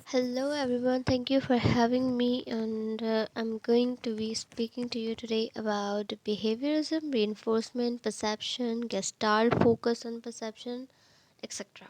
Hello everyone, thank you for having me, and I'm going to be speaking to you today about behaviorism, reinforcement, perception, gestalt, focus on perception, etc.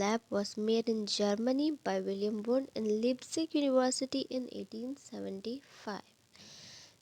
lab was made in Germany by William Wundt in Leipzig University in 1875.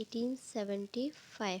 1875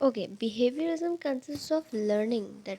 Okay, behaviorism consists of learning that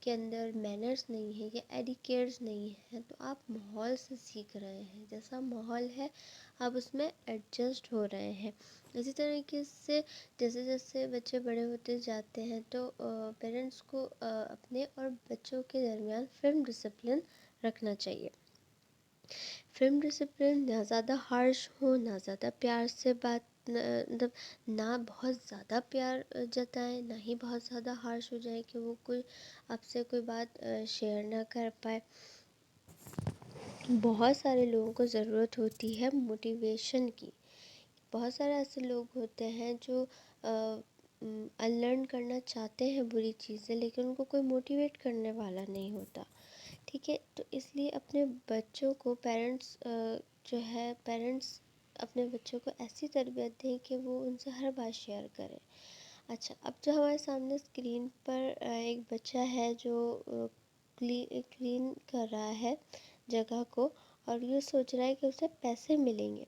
کے اندر manners نہیں ہے یا etiquettes نہیں ہیں، تو آپ ماحول سے سیکھ رہے ہیں، جیسا ماحول ہے آپ اس میں ایڈجسٹ ہو رہے ہیں۔ اسی طریقے سے جیسے جیسے بچے بڑے ہوتے جاتے ہیں تو پیرنٹس کو اپنے اور بچوں کے درمیان فرم ڈسپلن رکھنا چاہیے۔ فرم ڈسپلن، نہ زیادہ ہارش ہو، نہ زیادہ پیار سے بات، مطلب نہ بہت زیادہ پیار جتائیں، نہ ہی بہت زیادہ ہارش ہو جائے کہ وہ کوئی آپ سے کوئی بات شیئر نہ کر پائے۔ بہت سارے لوگوں کو ضرورت ہوتی ہے موٹیویشن کی۔ بہت سارے ایسے لوگ ہوتے ہیں جو انلرن کرنا چاہتے ہیں بری چیزیں، لیکن ان کو کوئی موٹیویٹ کرنے والا نہیں ہوتا، ٹھیک ہے۔ تو اس لیے اپنے بچوں کو پیرنٹس اپنے بچوں کو ایسی تربیت دیں کہ وہ ان سے ہر بات شیئر کریں۔ اچھا، اب جو ہمارے سامنے اسکرین پر ایک بچہ ہے جو کلین کر رہا ہے جگہ کو، اور یہ سوچ رہا ہے کہ اسے پیسے ملیں گے،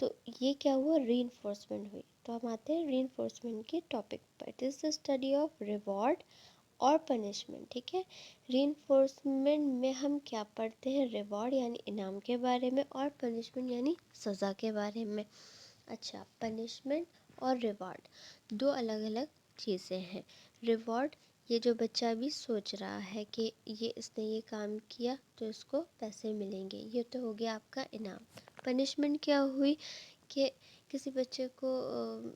تو یہ کیا ہوا؟ ری انفورسمنٹ ہوئی۔ تو ہم آتے ہیں ری انفورسمنٹ کے topic per. It is the study of reward اور پنشمنٹ، ٹھیک ہے۔ ری انفورسمنٹ میں ہم کیا پڑھتے ہیں؟ ریوارڈ یعنی انعام کے بارے میں، اور پنشمنٹ یعنی سزا کے بارے میں۔ اچھا، پنشمنٹ اور ریوارڈ دو الگ الگ چیزیں ہیں۔ ریوارڈ، یہ جو بچہ بھی سوچ رہا ہے کہ اس نے یہ کام کیا تو اس کو پیسے ملیں گے، یہ تو ہو گیا آپ کا انعام۔ پنشمنٹ کیا ہوئی کہ کسی بچے کو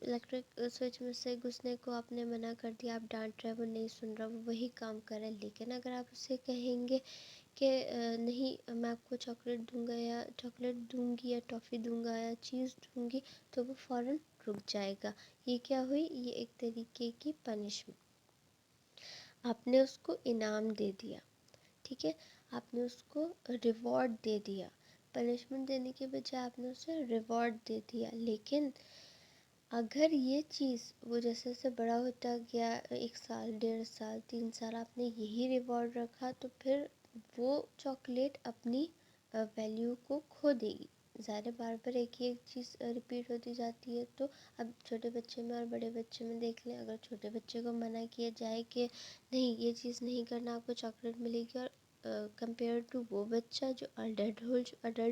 الیکٹرک سوئچ میں سے گھسنے کو آپ نے منع کر دیا، آپ ڈانٹ رہے، وہ نہیں سن رہا، وہ وہی کام کر رہا ہے، لیکن اگر آپ اسے کہیں گے کہ نہیں میں آپ کو چاکلیٹ دوں گی یا ٹافی دوں گا یا چیز دوں گی، تو وہ فوراً رک جائے گا۔ یہ کیا ہوئی؟ یہ ایک طریقے کی پنشمنٹ، آپ نے اس کو انعام دے دیا، ٹھیک ہے، آپ نے اس کو ریوارڈ دے دیا۔ پنشمنٹ دینے کے بجائے آپ نے اسے ریوارڈ دے دیا۔ لیکن اگر یہ چیز وہ جیسے جیسے بڑا ہوتا گیا، 1 سال، 1.5 سال، 3 سال، آپ نے یہی ریوارڈ رکھا، تو پھر وہ چاکلیٹ اپنی ویلیو کو کھو دے گی۔ ظاہر بار بار ایک ہی چیز ریپیٹ ہوتی جاتی ہے، تو اب چھوٹے بچے میں اور بڑے بچے میں دیکھ لیں، اگر چھوٹے بچے کو منع کیا جائے کہ نہیں یہ چیز نہیں کرنا، آپ کو چاکلیٹ ملے گی، اور کمپیئر ٹو وہ بچہ جو اڈلٹ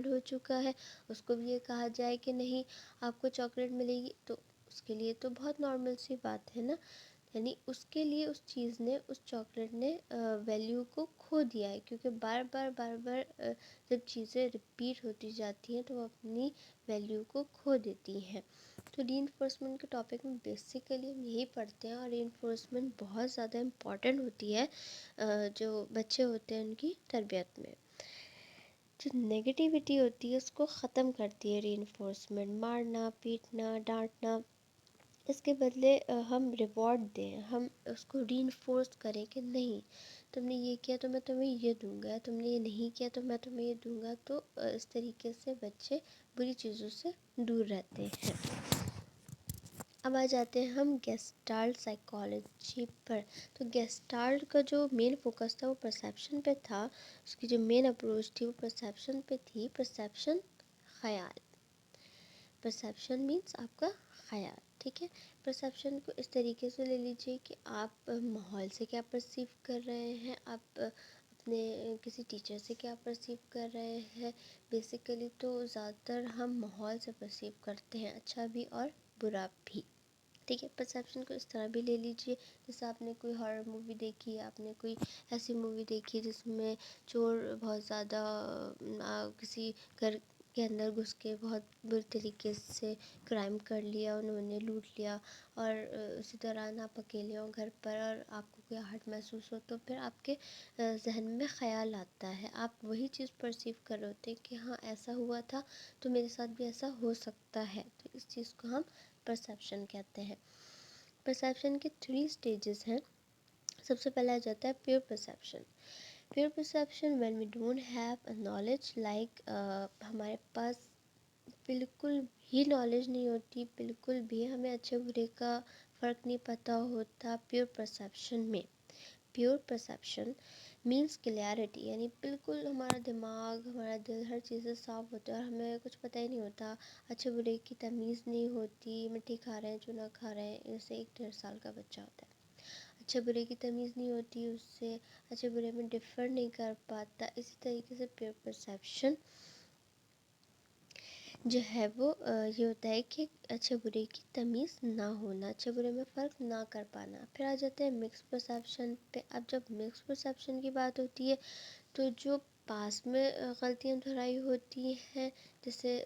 ہو چکا ہے، اس کو بھی یہ کہا جائے کہ نہیں آپ کو چاکلیٹ ملے گی، تو اس کے لیے تو بہت نارمل سی بات ہے نا۔ یعنی اس کے لیے اس چیز نے، اس چاکلیٹ نے ویلیو کو کھو دیا ہے، کیونکہ بار بار جب چیزیں ریپیٹ ہوتی جاتی ہیں تو وہ اپنی ویلیو کو کھو دیتی ہیں۔ تو ری انفورسمنٹ کے ٹاپک میں بیسیکلی ہم یہی پڑھتے ہیں، اور ری انفورسمنٹ بہت زیادہ امپورٹنٹ ہوتی ہے جو بچے ہوتے ہیں ان کی تربیت میں۔ جو نیگیٹیوٹی ہوتی ہے اس کو ختم کرتی ہے ری انفورسمنٹ، مارنا، پیٹنا، ڈانٹنا۔ اس کے بدلے ہم ریوارڈ دیں، ہم اس کو ری انفورس کریں کہ نہیں تم نے یہ کیا تو میں تمہیں یہ دوں گا، تم نے یہ نہیں کیا تو میں تمہیں یہ دوں گا۔ تو اس طریقے سے بچے بری چیزوں سے دور رہتے ہیں۔ اب آ جاتے ہیں ہم گیسٹالٹ سائیکالوجی پر۔ تو گیسٹالٹ کا جو مین فوکس تھا وہ پرسیپشن پہ تھا، اس کی جو مین اپروچ تھی وہ پرسیپشن پہ تھی۔ پرسیپشن، خیال، پرسیپشن مینس آپ کا خیال، ٹھیک ہے۔ پرسیپشن کو اس طریقے سے لے لیجئے کہ آپ ماحول سے کیا پرسیو کر رہے ہیں، آپ اپنے کسی ٹیچر سے کیا پرسیو کر رہے ہیں۔ بیسیکلی تو زیادہ تر ہم ماحول سے پرسیو کرتے ہیں، اچھا بھی اور برا بھی، ٹھیک ہے۔ پرسیپشن کو اس طرح بھی لے لیجئے جیسے آپ نے کوئی ہارر مووی دیکھی ہے، آپ نے کوئی ایسی مووی دیکھی جس میں چور بہت زیادہ کسی گھر کے اندر گھس کے بہت بری طریقے سے کرائم کر لیا، انہوں نے لوٹ لیا، اور اسی دوران آپ اکیلے ہوں گھر پر اور آپ کو کوئی آہٹ محسوس ہو، تو پھر آپ کے ذہن میں خیال آتا ہے، آپ وہی چیز پرسیو کر رہے ہوتے ہیں کہ ہاں ایسا ہوا تھا تو میرے ساتھ بھی ایسا ہو سکتا ہے۔ تو اس چیز کو ہم پرسیپشن کہتے ہیں۔ پرسیپشن کے 3 سٹیجز ہیں۔ سب سے پہلا جاتا ہے pure perception. Pure perception when we don't have a knowledge like ہمارے پاس بالکل بھی نالج نہیں ہوتی، بالکل بھی ہمیں اچھے برے کا فرق نہیں پتہ ہوتا۔ پیور پرسیپشن میں، پیور پرسیپشن مینس کلیئرٹی، یعنی بالکل ہمارا دماغ، ہمارا دل، ہر چیزیں صاف ہوتا ہے اور ہمیں کچھ پتہ ہی نہیں ہوتا، اچھے برے کی تمیز نہیں ہوتی، مٹی کھا رہے ہیں چونا کھا رہے ہیں، جیسے 1 1.5 سال کا بچہ ہوتا ہے۔ اچھے برے کی تمیز نہیں ہوتی، اس سے اچھے برے میں ڈفر نہیں کر پاتا. اسی طریقے سے پیور پرسیپشن جو ہے وہ یہ ہوتا ہے کہ اچھے برے کی تمیز نہ ہونا، اچھے برے میں فرق نہ کر پانا. پھر آ جاتے ہیں مکس پرسیپشن پہ. اب جب مکس پرسیپشن کی بات ہوتی ہے تو جو پاس میں غلطیاں دہرائی ہوتی ہیں، جیسے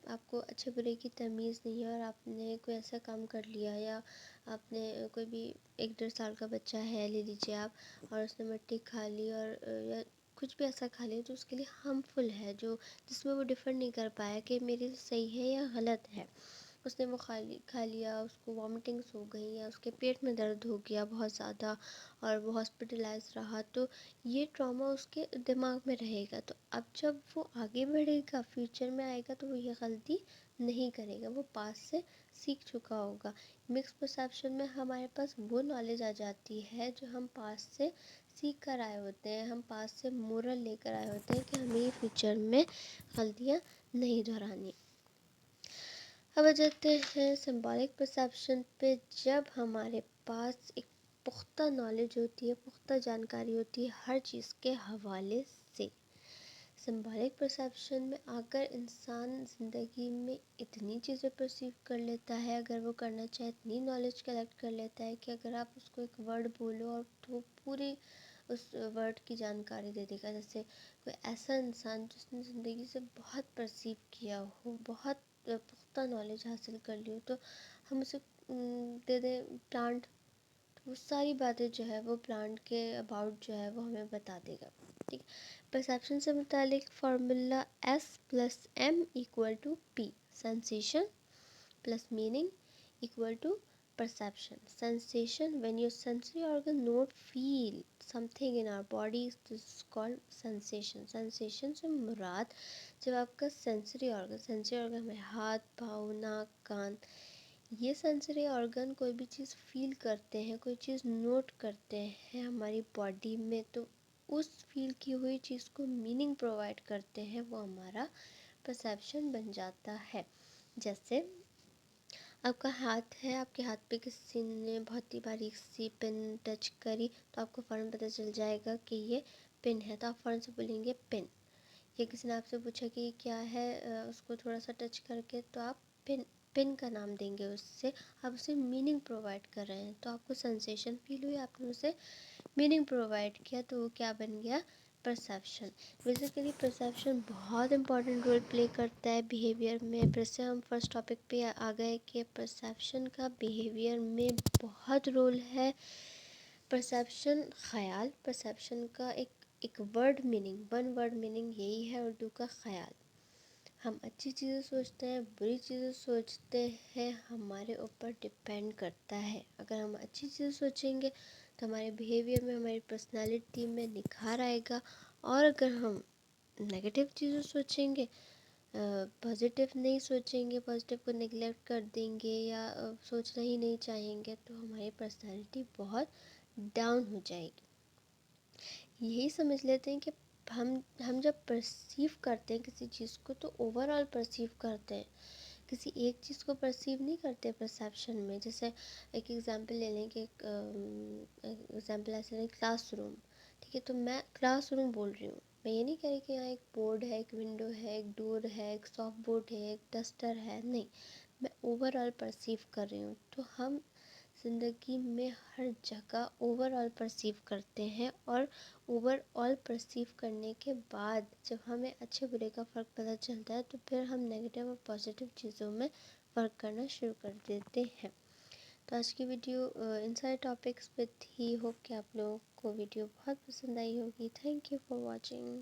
آپ کو اچھے برے کی تمیز نہیں ہے اور آپ نے کوئی ایسا کام کر لیا، یا آپ نے کوئی بھی 1-1.5 سال کا بچہ ہے لے لیجیے آپ، اور اس نے مٹی کھا لی اور یا کچھ بھی ایسا کھا لیا جو اس کے لیے ہارمفل ہے، جو جس میں وہ ڈفر نہیں کر پایا کہ میرے لیے صحیح ہے یا غلط ہے. اس نے وہ کھا لیا، اس کو وامٹنگس ہو گئی یا اس کے پیٹ میں درد ہو گیا بہت زیادہ اور وہ ہاسپٹلائز رہا، تو یہ ٹراما اس کے دماغ میں رہے گا. تو اب جب وہ آگے بڑھے گا، فیوچر میں آئے گا، تو وہ یہ غلطی نہیں کرے گا، وہ پاس سے سیکھ چکا ہوگا. مکس پرسیپشن میں ہمارے پاس وہ نالج آ جاتی ہے جو ہم پاس سے سیکھ کر آئے ہوتے ہیں، ہم پاس سے مورل لے کر آئے ہوتے ہیں کہ ہمیں فیوچر میں غلطیاں نہیں دہرانی. اب آ جاتے ہیں سمبولک پرسیپشن پہ. جب ہمارے پاس ایک پختہ نالج ہوتی ہے، پختہ جانکاری ہوتی ہے ہر چیز کے حوالے سے. سمبولک پرسیپشن میں اگر انسان زندگی میں اتنی چیزیں پرسیو کر لیتا ہے، اگر وہ کرنا چاہے اتنی نالج کلیکٹ کر لیتا ہے کہ اگر آپ اس کو ایک ورڈ بولو اور تو وہ پوری اس ورڈ کی جانکاری دے دے گا. جیسے کوئی ایسا انسان جس نے زندگی سے بہت پرسیو کیا ہو، بہت پختہ نالج حاصل کر لی ہو، تو ہم اسے دے دیں پلانٹ، وہ ساری باتیں جو ہے وہ پلانٹ کے اباؤٹ جو ہے وہ ہمیں بتا دے گا. ٹھیک ہے. پرسیپشن سے متعلق formula S+M=P. Sensation plus meaning equal to perception. Sensation, when your sensory organ not feel something in our bodies, this is called sensation. Sensation سے مراد جب آپ کا سینسری آرگن میں ہاتھ، پاؤں، ناک، کان، یہ سینسری آرگن کوئی بھی چیز فیل کرتے ہیں، کوئی چیز نوٹ کرتے ہیں ہماری باڈی میں، تو اس فیل کی ہوئی چیز کو میننگ پرووائڈ کرتے ہیں، وہ ہمارا پرسیپشن بن جاتا ہے. جیسے آپ کا ہاتھ ہے، آپ کے ہاتھ پہ کسی نے بہت ہی باریک سی پن ٹچ کری، تو آپ کو فوراً پتہ چل جائے گا کہ یہ پن ہے، تو آپ فوراً سے بولیں گے پن. یا کسی نے آپ سے پوچھا کہ یہ کیا ہے، اس کو تھوڑا سا ٹچ کر کے، تو آپ پن کا نام دیں گے. اس سے آپ اسے میننگ پرووائڈ کر رہے ہیں، تو آپ کو سینسیشن فیل ہوئی، آپ نے اسے میننگ پرووائڈ کیا، تو وہ کیا بن گیا؟ پرسیپشن. بیسیکلی پرسیپشن بہت امپورٹنٹ رول پلے کرتا ہے بیہیویئر میں. پھر سے ہم فرسٹ ٹاپک پہ آ گئے کہ پرسیپشن کا بیہیویئر میں بہت رول ہے. پرسیپشن خیال، پرسیپشن کا ایک word meaning, one word meaning یہی ہے اردو کا خیال. ہم اچھی چیزیں سوچتے ہیں، بری چیزیں سوچتے ہیں، ہمارے اوپر ڈپینڈ کرتا ہے. اگر ہم اچھی چیزیں سوچیں گے تو ہمارے بیہیویئر میں، ہماری پرسنالٹی میں نکھار آئے گا، اور اگر ہم نگیٹو چیزیں سوچیں گے، پازیٹیو نہیں سوچیں گے، پازیٹیو کو نگلیکٹ کر دیں گے یا سوچنا ہی نہیں چاہیں گے، تو ہماری پرسنالٹی بہت ڈاؤن ہو جائے گی. یہی سمجھ لیتے ہیں کہ ہم جب پرسیو کرتے ہیں کسی چیز کو تو اوور آل پرسیو کرتے ہیں، کسی ایک چیز کو پرسیو نہیں کرتے پرسیپشن میں. جیسے ایک ایگزامپل لے لیں کہ ایگزامپل ایسے لیں کلاس روم. ٹھیک ہے، تو میں کلاس روم بول رہی ہوں، میں یہ نہیں کہہ رہی کہ یہاں ایک بورڈ ہے، ایک ونڈو ہے، ایک ڈور ہے، ایک سافٹ بورڈ ہے، ایک ڈسٹر ہے، نہیں، میں اوور آل پرسیو کر رہی ہوں. تو ہم زندگی میں ہر جگہ اوور آل پرسیو کرتے ہیں، اور اوور آل پرسیو کرنے کے بعد جب ہمیں اچھے برے کا فرق پتہ چلتا ہے، تو پھر ہم نگیٹو اور پازیٹیو چیزوں میں فرق کرنا شروع کر دیتے ہیں. تو آج کی ویڈیو ان سارے ٹاپکس پہ تھی. ہوپ کہ آپ لوگوں کو ویڈیو بہت پسند آئی ہوگی. Thank you for watching.